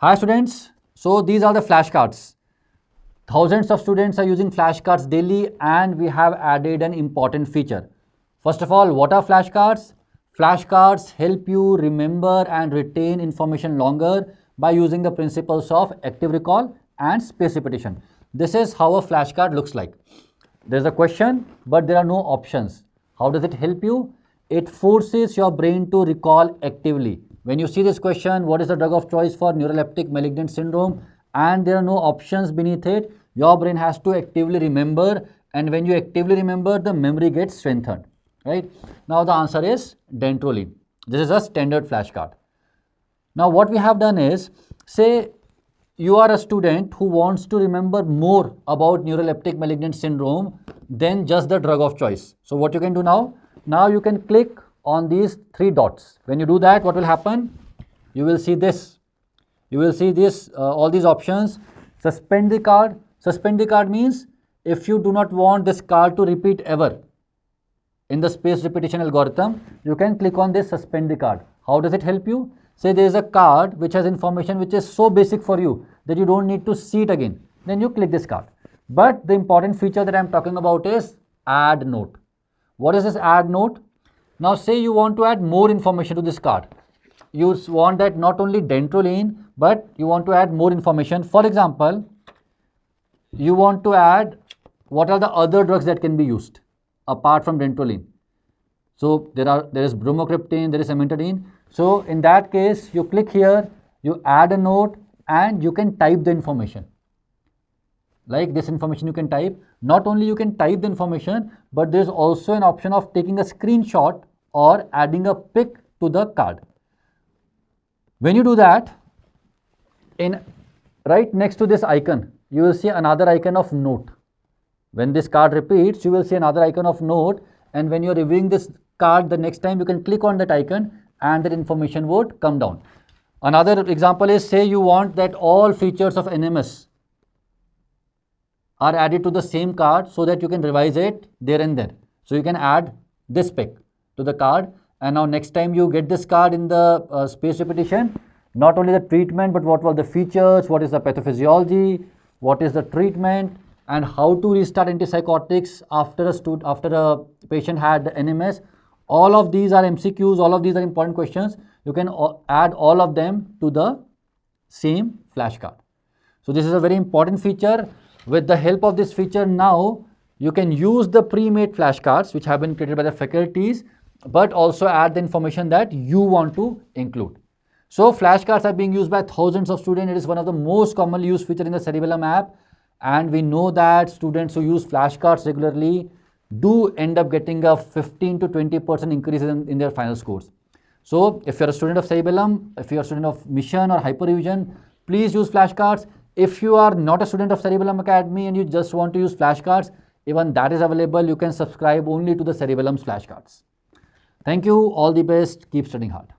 Hi students, so these are the flashcards. Thousands of students are using flashcards daily and we have added an important feature. First of all, what are flashcards? Flashcards help you remember and retain information longer by using the principles of active recall and spaced repetition. This is how a flashcard looks like. There's a question, but there are no options. How does it help you? It forces your brain to recall actively. When you see this question, what is the drug of choice for neuroleptic malignant syndrome, and there are no options beneath it, your brain has to actively remember, and when you actively remember, the memory gets strengthened, right? Now the answer is dantrolene. This is a standard flashcard. Now what we have done is, say you are a student who wants to remember more about neuroleptic malignant syndrome than just the drug of choice. So what you can do now? Now you can click on these three dots. When you do that, what will happen? You will see this. You will see this, all these options. Suspend the card. Suspend the card means if you do not want this card to repeat ever in the spaced repetition algorithm, you can click on this suspend the card. How does it help you? Say there is a card which has information which is so basic for you that you don't need to see it again. Then you click this card. But the important feature that I am talking about is add note. What is this add note? Now say you want to add more information to this card. You want that not only dantrolene, but you want to add more information. For example, you want to add what are the other drugs that can be used apart from dantrolene. So there is bromocriptine, there is amantadine. So in that case, you click here, you add a note and you can type the information. Like this information you can type. Not only you can type the information, but there is also an option of taking a screenshot or adding a pic to the card. When you do that, right next to this icon, you will see another icon of note. When this card repeats, you will see another icon of note, and when you are reviewing this card the next time, you can click on that icon and that information would come down. Another example is, say you want that all features of NMS are added to the same card so that you can revise it there and then. So you can add this pic to the card, and now next time you get this card in the spaced repetition, not only the treatment, but what were the features, what is the pathophysiology, what is the treatment, and how to restart antipsychotics after a patient had NMS. All of these are MCQs, all of these are important questions. You can add all of them to the same flashcard. So this is a very important feature. With the help of this feature now, you can use the pre-made flashcards which have been created by the faculties, but also add the information that you want to include. So flashcards are being used by thousands of students. It is one of the most commonly used features in the Cerebellum app, and we know that students who use flashcards regularly do end up getting a 15 to 20% increase in their final scores. So if you are a student of Cerebellum, if you are a student of Mission or Hyperrevision, please use flashcards. If you are not a student of Cerebellum Academy and you just want to use flashcards, even that is available. You can subscribe only to the Cerebellum's flashcards. Thank you. All the best. Keep studying hard.